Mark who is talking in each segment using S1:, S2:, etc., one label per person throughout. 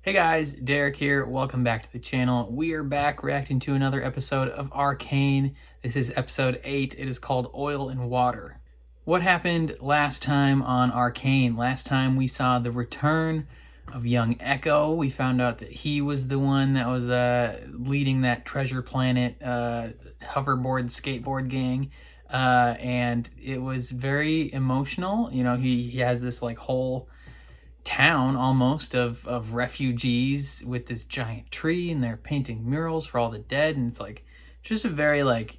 S1: Hey guys, Derek here. Welcome back to the channel. We are back reacting to another episode of Arcane. This is episode 8. It is called Oil and Water. What happened last time on Arcane? Last time we saw the return of young Echo. We found out that he was the one that was leading that Treasure Planet hoverboard skateboard gang. And it was very emotional. You know, he has this like whole town almost of refugees with this giant tree, and they're painting murals for all the dead, and it's like just a very like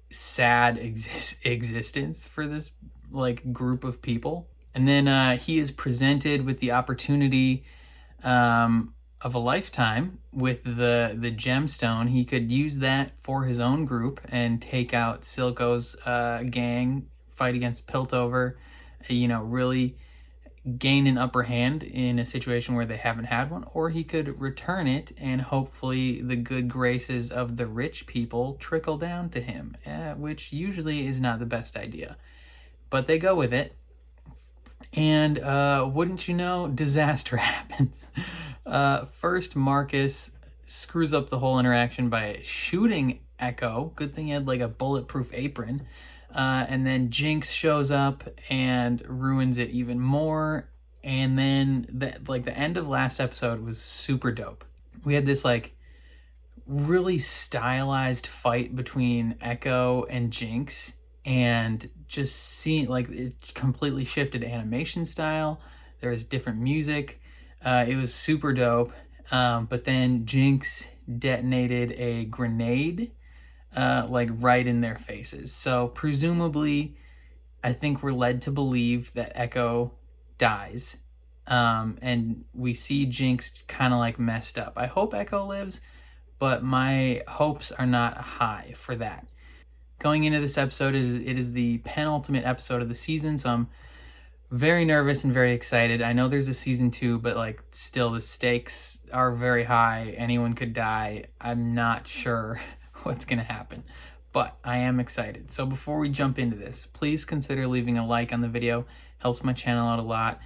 S1: sad existence for this like group of people. And then he is presented with the opportunity of a lifetime with the gemstone. He could use that for his own group and take out Silco's gang, fight against Piltover, you know, really gain an upper hand in a situation where they haven't had one, or he could return it and hopefully the good graces of the rich people trickle down to him, which usually is not the best idea. But they go with it, and wouldn't you know, disaster happens. First, Marcus screws up the whole interaction by shooting Echo. Good thing he had like a bulletproof apron. And then Jinx shows up and ruins it even more. And then the end of last episode was super dope. We had this like really stylized fight between Echo and Jinx, and just seeing like it completely shifted animation style. There was different music. It was super dope. But then Jinx detonated a grenade like right in their faces. So presumably, I think we're led to believe that Echo dies. And we see Jinx kind of like messed up. I hope Echo lives, but my hopes are not high for that. Going into this episode, it is the penultimate episode of the season, so I'm very nervous and very excited. I know there's a season 2, but like still the stakes are very high. Anyone could die. I'm not sure what's gonna happen, but I am excited. So before we jump into this, please consider leaving a like on the video. Helps my channel out a lot.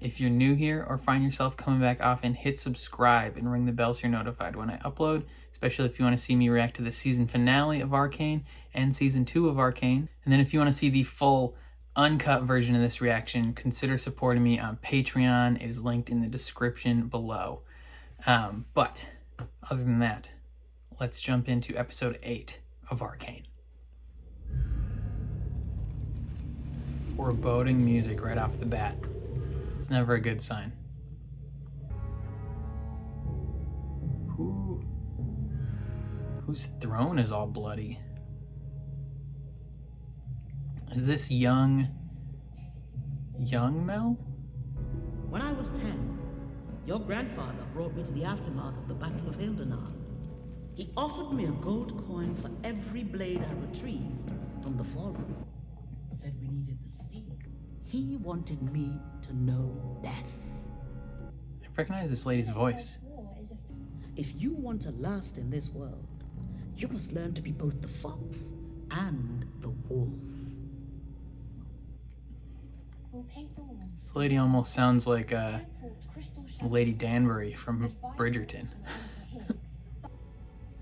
S1: If you're new here or find yourself coming back often, hit subscribe and ring the bell so you're notified when I upload, especially if you want to see me react to the season finale of Arcane and season 2 of Arcane. And then if you want to see the full uncut version of this reaction, consider supporting me on Patreon. It is linked in the description below. But other than that, let's jump into episode 8 of Arcane. Foreboding music right off the bat. It's never a good sign. Whose throne is all bloody? Is this young Mel?
S2: When I was 10, your grandfather brought me to the aftermath of the Battle of Hildenar. He offered me a gold coin for every blade I retrieved from the Fallen. Said we needed the steel. He wanted me to know death.
S1: I recognize this lady's voice.
S2: If you want to last in this world, you must learn to be both the fox and the wolf.
S1: This lady almost sounds like Lady Danbury from Bridgerton.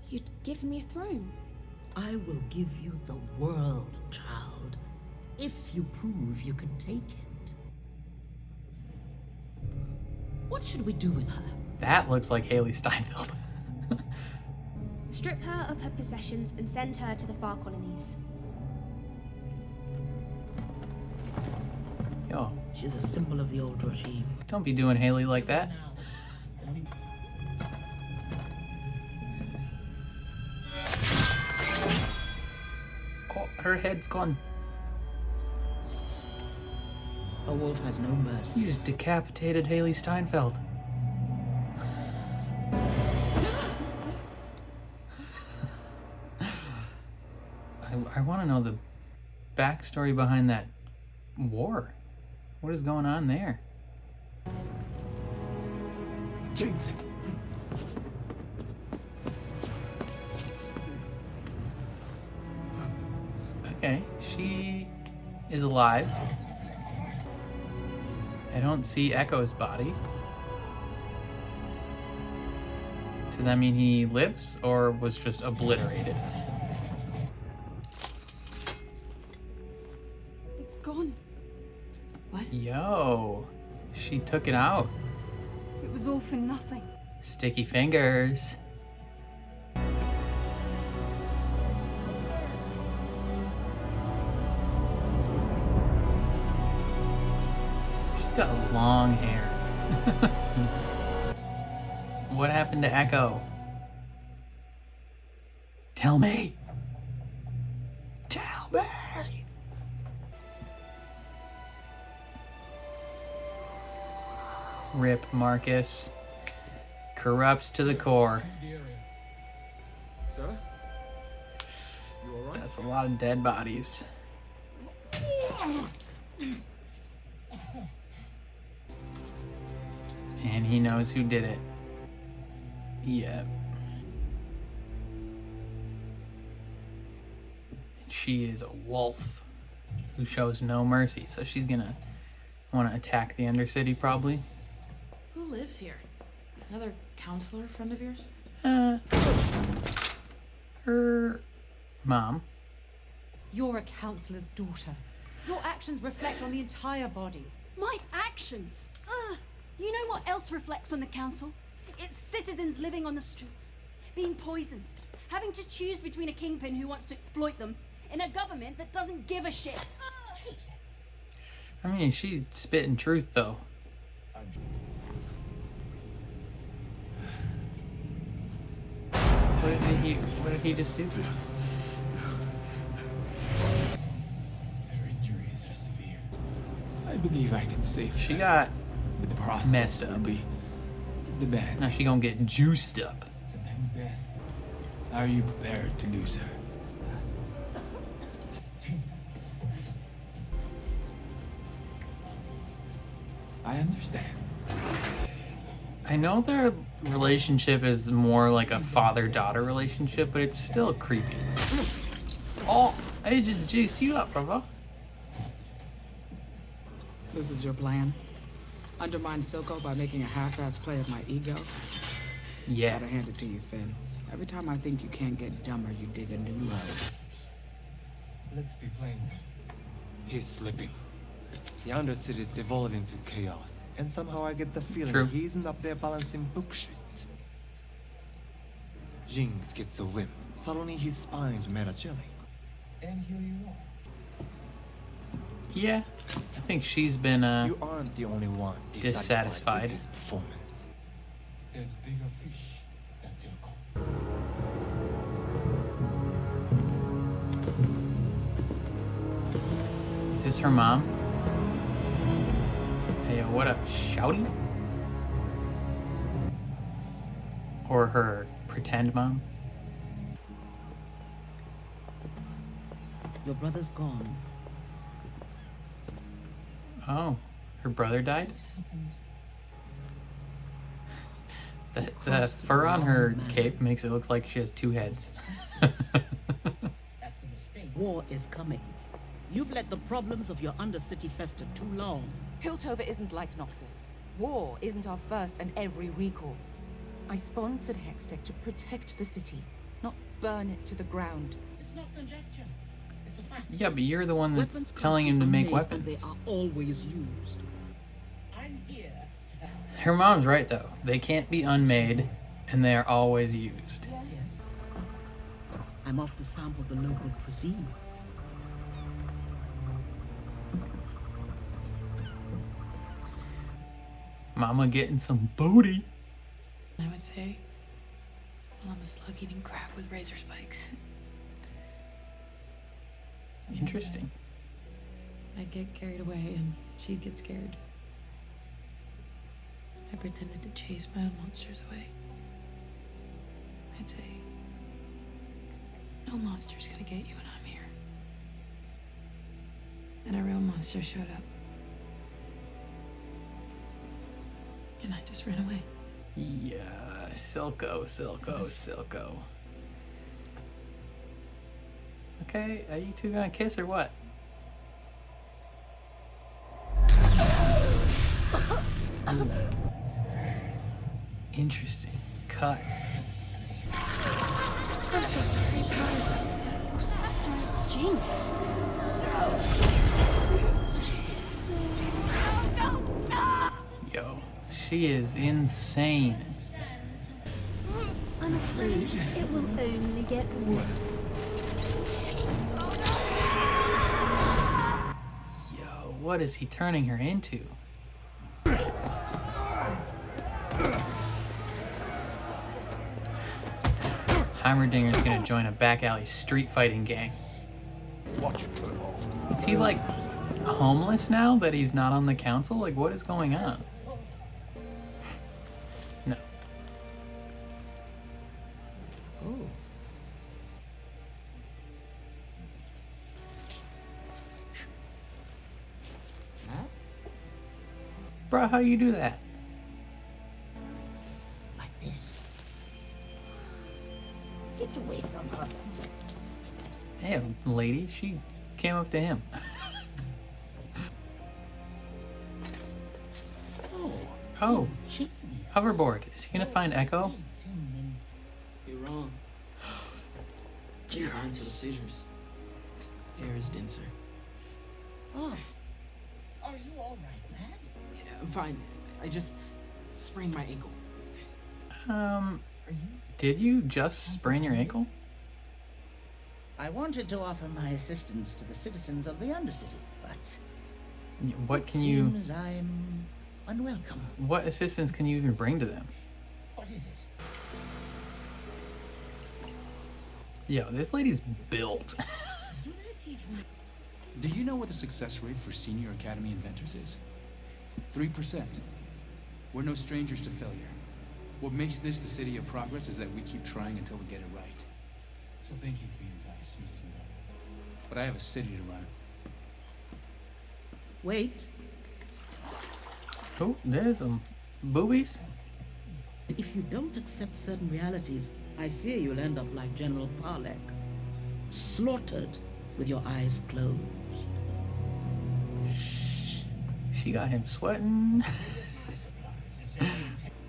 S3: You'd give me a throne?
S2: I will give you the world, child, if you prove you can take it. What should we do with her?
S1: That looks like Haley Steinfeld.
S3: Strip her of her possessions and send her to the far colonies.
S1: Yo,
S2: She's a symbol of the old regime.
S1: don't be doing Haley like that. Oh, her head's gone.
S2: A wolf has no mercy.
S1: You just decapitated Haley Steinfeld. I want to know the backstory behind that war. What is going on there?
S4: Jinx!
S1: Okay, she is alive. I don't see Echo's body. Does that mean he lives or was just obliterated?
S4: It's gone.
S3: What?
S1: Yo, she took it out.
S4: It was all for nothing.
S1: Sticky fingers. She's got long hair. What happened to Echo? Tell me. Tell me. Rip Marcus. Corrupt to the core.
S5: Sir? You alright?
S1: That's a lot of dead bodies. And he knows who did it. Yep. She is a wolf who shows no mercy, so she's gonna want to attack the undercity probably.
S6: Who lives here? Another counselor friend of yours?
S1: Her mom.
S7: You're a counselor's daughter. Your actions reflect on the entire body.
S4: My actions! You know what else reflects on the council? It's citizens living on the streets, being poisoned, having to choose between a kingpin who wants to exploit them and a government that doesn't give a shit.
S1: I mean, she spitting truth though. What did he just do?
S5: Their injuries are severe. I believe I can save
S1: She
S5: her,
S1: got
S5: but the process
S1: messed
S5: will
S1: up.
S5: be the bad.
S1: Now she gonna get juiced up.
S5: Sometimes death. Are you prepared to lose her? I understand.
S1: I know their relationship is more like a father-daughter relationship, but it's still creepy. Oh, I just juiced you up, bravo.
S8: This is your plan? Undermine Silco by making a half-assed play of my ego?
S1: Yeah.
S8: Gotta hand it to you, Finn. Every time I think you can't get dumber, you dig a new low.
S9: Let's be plain. He's slipping. The undercity is devolving to chaos, and somehow I get the feeling
S1: True.
S9: he isn't up there balancing booksheets. Jinx gets a whim. Suddenly his spine's made a jelly. And here you are.
S1: Yeah, I think she's been
S9: You aren't the only one
S1: dissatisfied.
S9: with his performance.
S5: There's bigger fish than Silco.
S1: Is this her mom? Hey, what up, Shouty? Or her pretend mom?
S2: Your brother's gone.
S1: Oh, her brother died? The fur on her cape makes it look like she has two heads.
S2: That's a mistake. War is coming. You've let the problems of your undercity fester too long.
S6: Piltover isn't like Noxus. War isn't our first and every recourse. I sponsored Hextech to protect the city, not burn it to the ground.
S2: It's not conjecture. It's a fact.
S1: Yeah, but you're the one that's
S2: Weapons
S1: telling
S2: can't
S1: him to
S2: be
S1: make
S2: unmade, and
S1: weapons.
S2: they are always used. I'm here to help.
S1: Her mom's right though. They can't be unmade, and they are always used.
S2: Yes. I'm off to sample the local cuisine.
S1: Mama getting some booty.
S10: I would say, well, I'm a slug eating crab with razor spikes.
S1: Interesting.
S10: I'd get carried away and she'd get scared. I pretended to chase my own monsters away. I'd say, no monster's gonna get you when I'm here. Then a real monster showed up. And I just ran away.
S1: Yeah, Silco, Silco, Silco. Okay, are you two gonna kiss or what? Interesting. Cut.
S3: I'm so sorry, Potter.
S4: Your sister is Jinx.
S1: Yo, she is insane.
S4: I'm afraid it will only get worse.
S1: Yo, what is he turning her into? Heimerdinger's gonna join a back alley street fighting gang.
S5: Watch it, Furlong.
S1: Is he like homeless now that he's not on the council? Like, what is going on? No. Bro, how you do that?
S2: Like this. Get away from her.
S1: Hey, lady, she came up to him. Oh, hoverboard. Is he gonna find Echo?
S11: You're wrong. Designed for the seizures. Air is denser.
S2: Oh. Are you all right, lad?
S11: Yeah, I'm fine. I just sprained my ankle.
S1: Did you just sprain your ankle?
S2: I wanted to offer my assistance to the citizens of the undercity, but
S1: What can you...
S2: seems I'm unwelcome.
S1: What assistance can you even bring to them?
S2: What is it?
S1: Yo, this lady's built.
S5: Do you know what the success rate for Senior Academy inventors is? 3%. We're no strangers to failure. What makes this the city of progress is that we keep trying until we get it right. So thank you for your advice, Mrs. McDonald. But I have a city to run.
S2: Wait.
S1: Oh, there's some boobies.
S2: If you don't accept certain realities, I fear you'll end up like General Parlek. Slaughtered with your eyes closed.
S1: She got him sweating.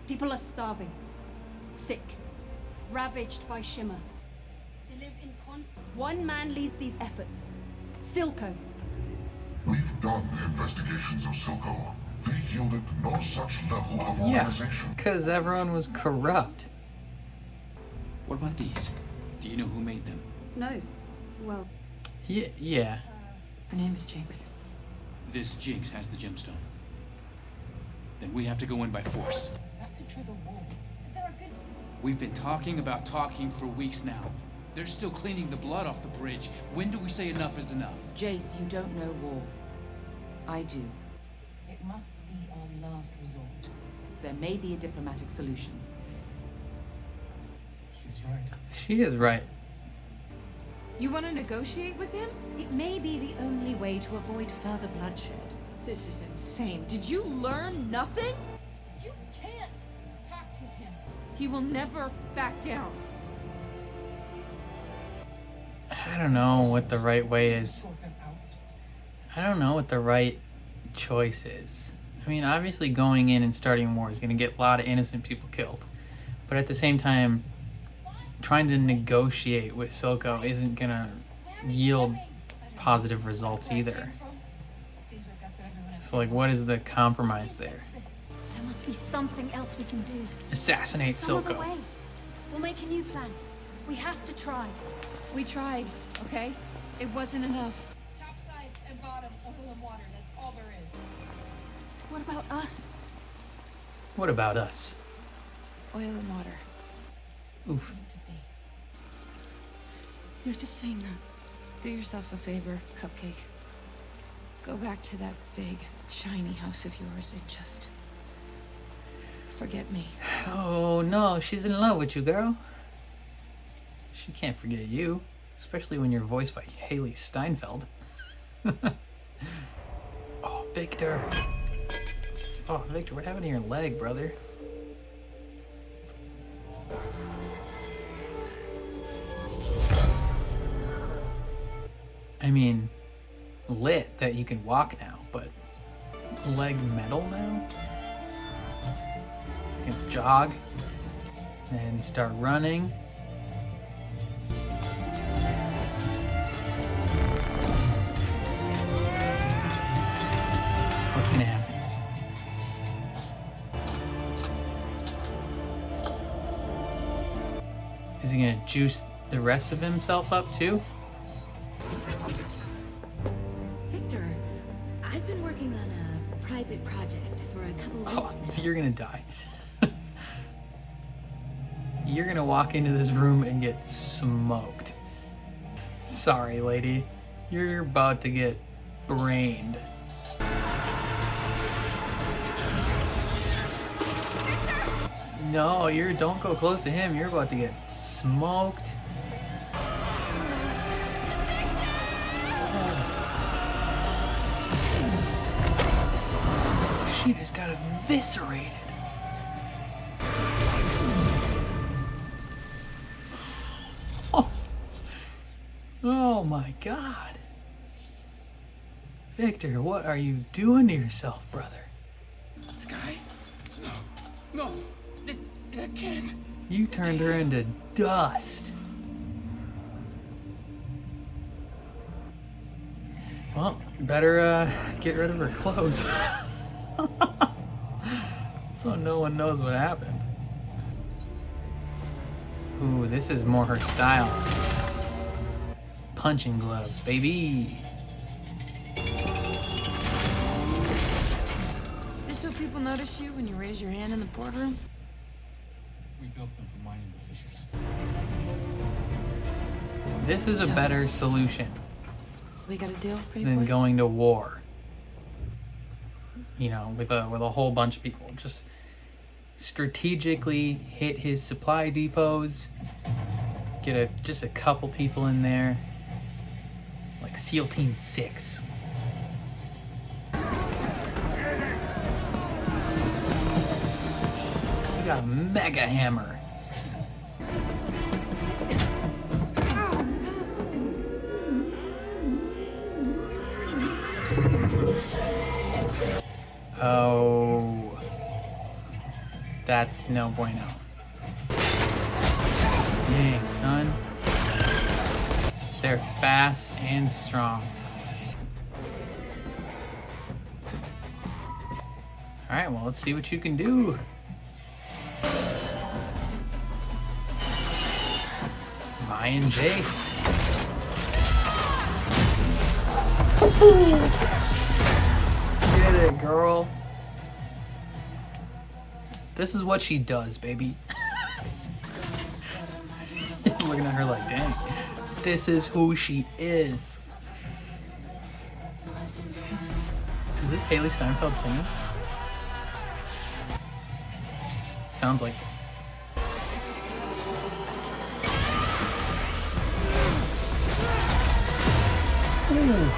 S4: People are starving, sick, ravaged by Shimmer. They live in constant... One man leads these efforts. Silco.
S12: We've done the investigations of Silco. They yielded no such level of
S1: Yeah,
S12: organization.
S1: because everyone was corrupt.
S5: What about these? Do you know who made them?
S4: No. Well,
S1: Yeah.
S10: Her name is Jinx.
S5: This Jinx has the gemstone. Then we have to go in by force.
S6: That could trigger war.
S4: there are good...
S5: We've been talking about talking for weeks now. They're still cleaning the blood off the bridge. When do we say enough is enough?
S6: Jace, you don't know war. I do. It must be our last resort. There may be a diplomatic solution.
S5: She's right.
S1: She is right.
S10: You want to negotiate with him?
S4: It may be the only way to avoid further bloodshed.
S10: This is insane. Did you learn nothing?
S6: You can't talk to him.
S10: He will never back down.
S1: I don't know what the right way is. I don't know what the right choice is. I mean, obviously going in and starting war is going to get a lot of innocent people killed. But at the same time, trying to negotiate with Silco isn't going to yield positive results either. So, like, what is the compromise there?
S4: There must be something else we can do.
S1: Assassinate
S4: Some other
S1: Silco.
S4: way. We'll make a new plan. We have to try.
S10: We tried, okay? It wasn't enough.
S6: Top side and bottom, oil and water. That's all there is.
S4: What about us?
S1: What about us?
S10: Oil and water.
S1: Oof.
S4: You're just saying that.
S10: Do yourself a favor, Cupcake. Go back to that big, shiny house of yours and just... forget me.
S1: Oh no, she's in love with you, girl. She can't forget you, especially when you're voiced by Haley Steinfeld. Oh, Victor. Oh, Victor, what happened to your leg, brother? I mean, lit that you can walk now, but leg metal now? He's gonna jog and start running. Is he gonna juice the rest of himself up too?
S13: Victor, I've been working on a private project for a couple of weeks now.
S1: You're gonna die. You're gonna walk into this room and get smoked. Sorry, lady. You're about to get brained. No, don't go close to him. You're about to get smoked. She just got eviscerated. Oh my God. Victor, what are you doing to yourself, brother?
S5: Sky? No, it can't.
S1: You turned her into dust. Well, better get rid of her clothes. So no one knows what happened. Ooh, this is more her style. Punching gloves, baby.
S10: This so people notice you when you raise your hand in the boardroom?
S5: We built them for mining the fissures.
S1: This is a better solution
S10: We got a deal, pretty
S1: than
S10: boy?
S1: going to war. You know, with a whole bunch of people. Just strategically hit his supply depots. Get just a couple people in there. Like SEAL Team 6. You got a mega hammer. Oh, that's no bueno. Dang, son. They're fast and strong. Alright, well, let's see what you can do. Mai and Jace. Get it, girl. This is what she does, baby. Looking at her like, dang. This is who she is. Is this Haley Steinfeld singing? Sounds like it. Ooh.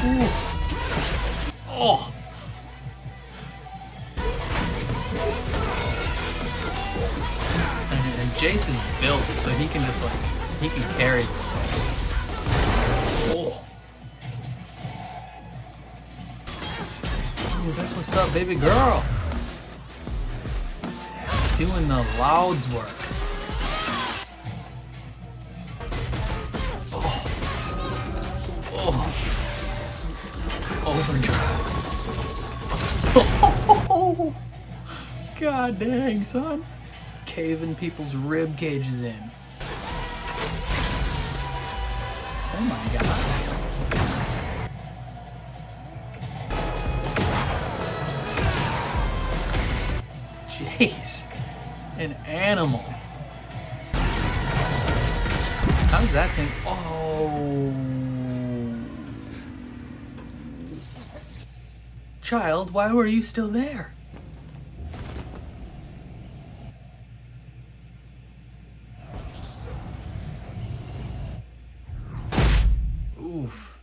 S1: Ooh. Oh. And Jace is built so he can just he can carry this thing. Oh. Ooh, that's what's up, baby girl. Doing the Loud's work. Oh. Oh. Overdrive. Oh. God dang, son. Caving people's rib cages in. Oh my God. Jeez. An animal. How does that thing? Oh. Child, why were you still there? Oof.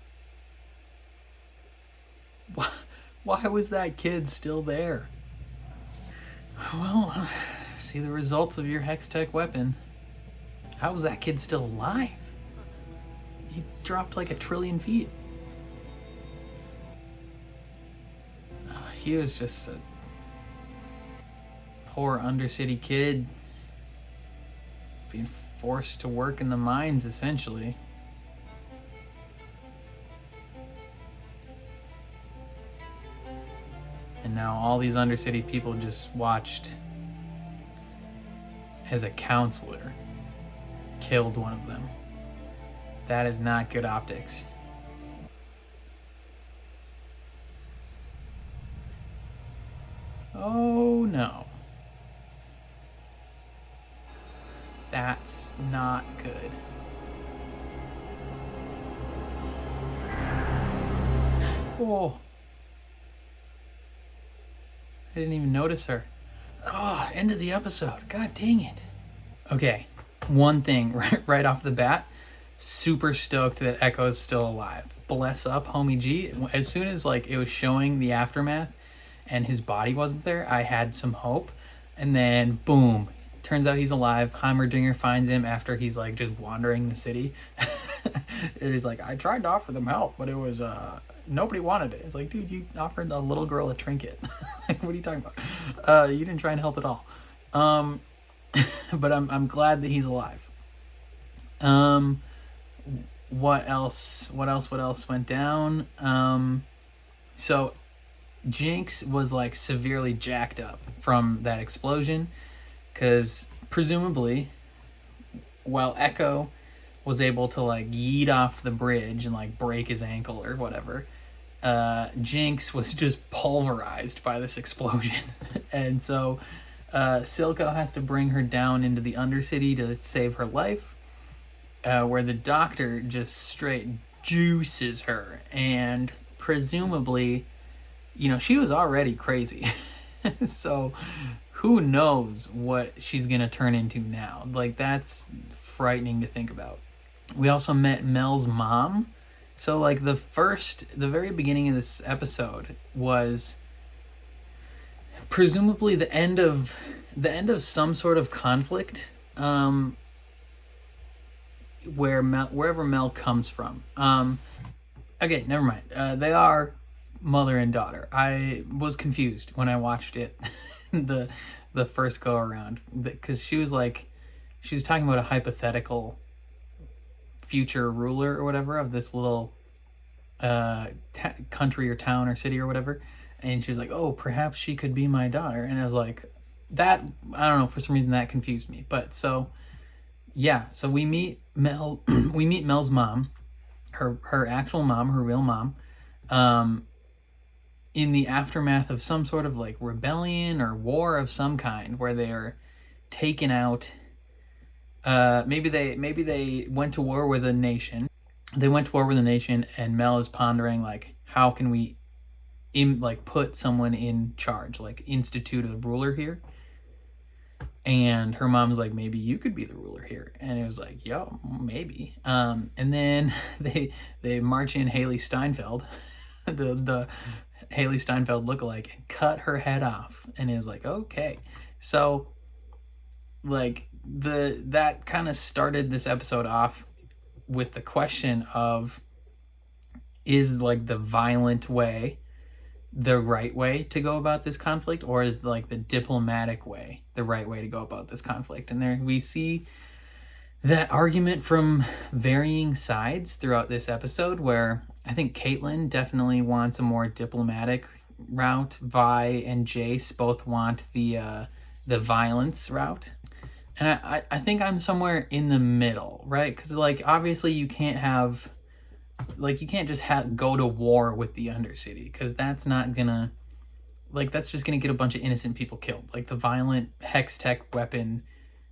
S1: Why was that kid still there? Well, see the results of your Hextech weapon. How was that kid still alive? He dropped like 1 trillion feet. He was just a poor undercity kid being forced to work in the mines, essentially. no, all these undercity people just watched as a counselor killed one of them. That is not good optics. Oh no. That's not good. Oh. I didn't even notice her. Oh, end of the episode. God dang it. Okay, one thing right off the bat. Super stoked that Echo's still alive. Bless up, homie G. As soon as like it was showing the aftermath and his body wasn't there, I had some hope. And then boom, turns out he's alive. Heimerdinger finds him after he's like just wandering the city. And he's like, I tried to offer them help, but it was nobody wanted it. It's like, dude, you offered a little girl a trinket. Like, what are you talking about? You didn't try and help at all. But I'm glad that he's alive. What else went down? So Jinx was like severely jacked up from that explosion, because presumably while Echo was able to like yeet off the bridge and like break his ankle or whatever, Jinx was just pulverized by this explosion. And so Silco has to bring her down into the undercity to save her life, where the doctor just straight juices her. And presumably, you know, she was already crazy. So who knows what she's gonna turn into now. Like, that's frightening to think about. We also met Mel's mom. So like the very beginning of this episode was presumably the end of some sort of conflict, wherever Mel comes from. Okay, never mind. They are mother and daughter. I was confused when I watched it the first go around, because she was talking about a hypothetical future ruler or whatever of this little country or town or city or whatever, and she was like, oh, perhaps she could be my daughter. And I was like, that, I don't know, for some reason that confused me. But so yeah, so we meet Mel. We meet Mel's mom, her actual mom, her real mom, in the aftermath of some sort of like rebellion or war of some kind, where they are taken out. Maybe they went to war with a nation. They went to war with a nation, and Mel is pondering like, how can we put someone in charge, like institute a ruler here. And her mom's like, maybe you could be the ruler here. And it was like, yo, maybe. And then they march in Haley Steinfeld, the Haley Steinfeld lookalike, and cut her head off. And it was like, okay. So like that kind of started this episode off with the question of, is like the violent way the right way to go about this conflict, or is like the diplomatic way the right way to go about this conflict? And there we see that argument from varying sides throughout this episode, where I think Caitlin definitely wants a more diplomatic route. Vi and Jace both want the violence route. And I think I'm somewhere in the middle, right? Because like obviously you can't have, like, you can't just go to war with the undercity, because that's not gonna, like, that's just gonna get a bunch of innocent people killed. Like, the violent hex tech weapon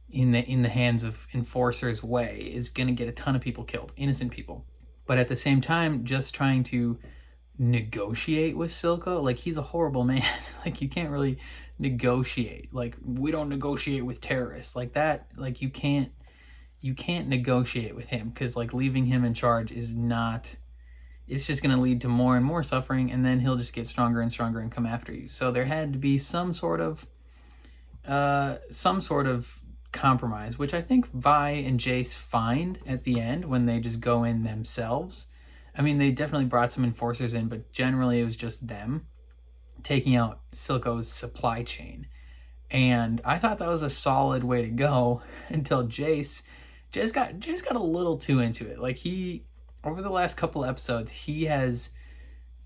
S1: in the hands of enforcers way is gonna get a ton of people killed, innocent people. But at the same time, just trying to negotiate with Silco, like, he's a horrible man. Like, you can't really negotiate. Like, we don't negotiate with terrorists like that. Like, you can't negotiate with him, because like leaving him in charge is not, it's just going to lead to more and more suffering, and then he'll just get stronger and stronger and come after you. So there had to be some sort of compromise, which I think Vi and Jace find at the end when they just go in themselves. I mean, they definitely brought some enforcers in, but generally it was just them taking out Silco's supply chain. And I thought that was a solid way to go until Jace got a little too into it. Like, he, over the last couple episodes, he has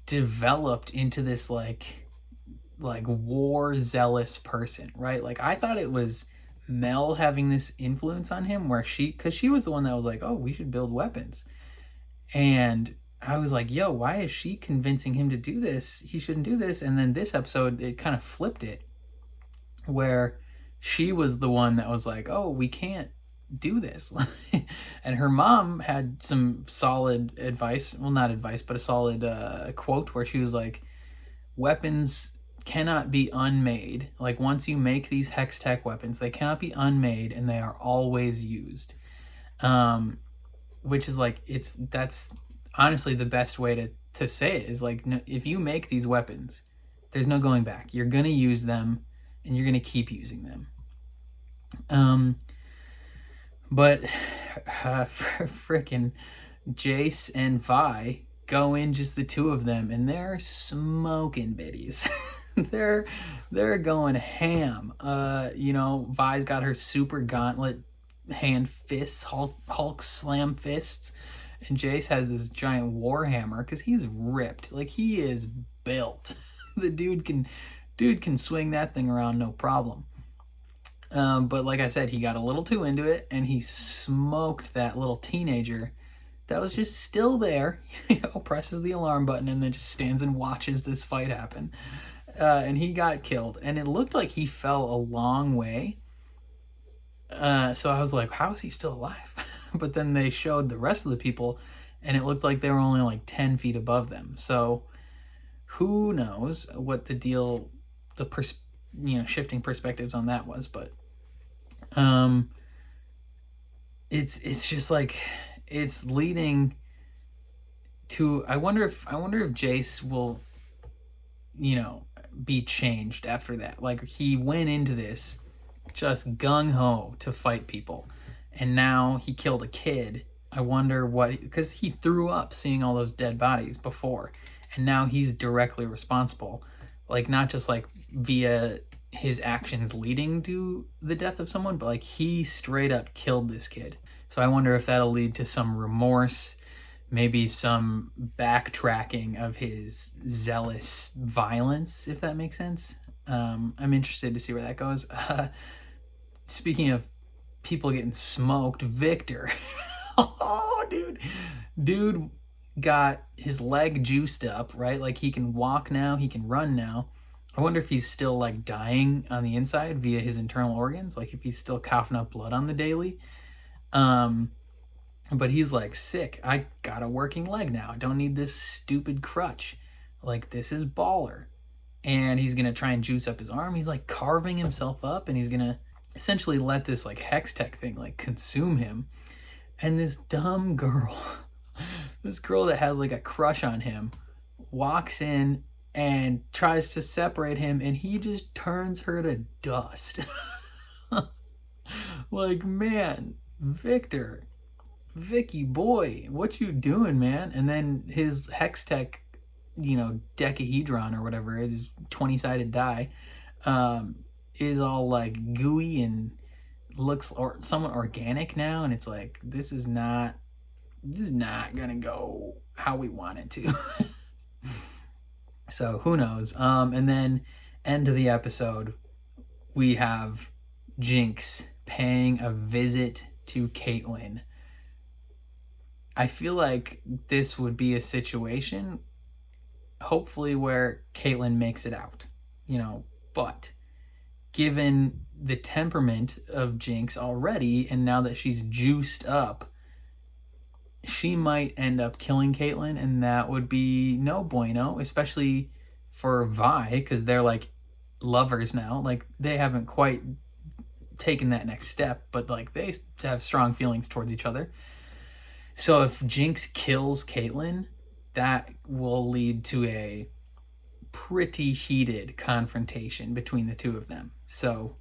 S1: developed into this like like war zealous person, right? Like I thought it was Mel having this influence on him where because she was the one that was like, oh, we should build weapons. And I was like, yo, why is she convincing him to do this? He shouldn't do this. And then this episode, it kind of flipped it where she was the one that was like, oh, we can't do this. And her mom had some solid advice. Well, not advice, but a solid quote where she was like, weapons cannot be unmade. Like once you make these hex tech weapons, they cannot be unmade and they are always used. Which is like, that's honestly the best way to say it is like, if you make these weapons, there's no going back. You're going to use them and you're going to keep using them. But freaking Jace and Vi go in, just the two of them, and they're smoking biddies. they're going ham. You know, Vi's got her super gauntlet hand fists, Hulk slam fists, and Jace has this giant war hammer because he's ripped. Like he is built. The dude can swing that thing around no problem. But like I said, he got a little too into it and he smoked that little teenager that was just still there, you know, presses the alarm button and then just stands and watches this fight happen. And he got killed. And it looked like he fell a long way. So I was like, how is he still alive? But then they showed the rest of the people and it looked like they were only like 10 feet above them. So who knows what the deal, shifting perspectives on that was. But it's just like, it's leading to, I wonder if Jace will, be changed after that. Like he went into this just gung-ho to fight people, and now he killed a kid. I wonder what, because he threw up seeing all those dead bodies before, and now he's directly responsible, like not just like via his actions leading to the death of someone, but like he straight up killed this kid. So I wonder if that'll lead to some remorse, maybe some backtracking of his zealous violence, if that makes sense. I'm interested to see where that goes. Speaking of people getting smoked, Victor. Oh, dude got his leg juiced up, right? Like he can walk now, he can run now. I wonder if he's still like dying on the inside via his internal organs, like if he's still coughing up blood on the daily. But he's like, sick, I got a working leg now. I don't need this stupid crutch. Like, this is baller. And he's gonna try and juice up his arm. He's like carving himself up, and he's gonna essentially let this like hex tech thing like consume him. And this dumb girl, this girl that has like a crush on him, walks in and tries to separate him, and he just turns her to dust. Like, man, Vicky boy, what you doing, man? And then his hex tech, decahedron or whatever, his 20-sided die, is all like gooey and looks somewhat organic now, and it's like, this is not gonna go how we want it to. So who knows? And then end of the episode, we have Jinx paying a visit to Caitlyn. I feel like this would be a situation, hopefully, where Caitlyn makes it out, but given the temperament of Jinx already, and now that she's juiced up, she might end up killing Caitlyn, and that would be no bueno, especially for Vi, because they're like lovers now. Like, they haven't quite taken that next step, but like they have strong feelings towards each other. So if Jinx kills Caitlyn, that will lead to a pretty heated confrontation between the two of them. So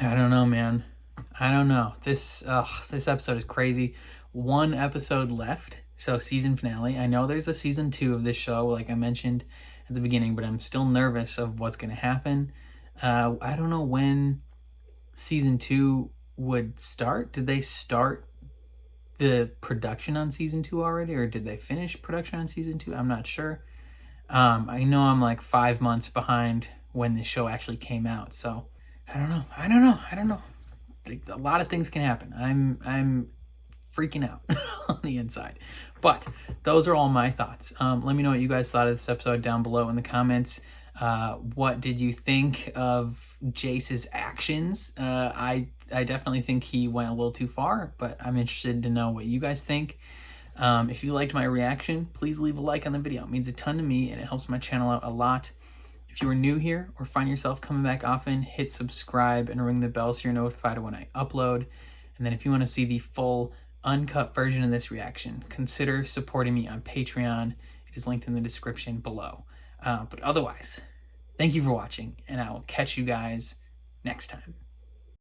S1: I don't know, man. I don't know. This episode is crazy. One episode left, so season finale. I know there's a season 2 of this show, like I mentioned at the beginning, but I'm still nervous of what's going to happen. I don't know when season 2 would start. Did they start the production on season 2 already, or did they finish production on season 2? I'm not sure. I know I'm like 5 months behind when the show actually came out, so I don't know. A lot of things can happen. I'm freaking out on the inside. But those are all my thoughts. Let me know what you guys thought of this episode down below in the comments. What did you think of Jace's actions? I definitely think he went a little too far, but I'm interested to know what you guys think. If you liked my reaction, please leave a like on the video. It means a ton to me and it helps my channel out a lot. If you are new here or find yourself coming back often, hit subscribe and ring the bell so you're notified when I upload. And then if you want to see the full uncut version of this reaction, consider supporting me on Patreon. It is linked in the description below. But otherwise, thank you for watching, and I will catch you guys next time.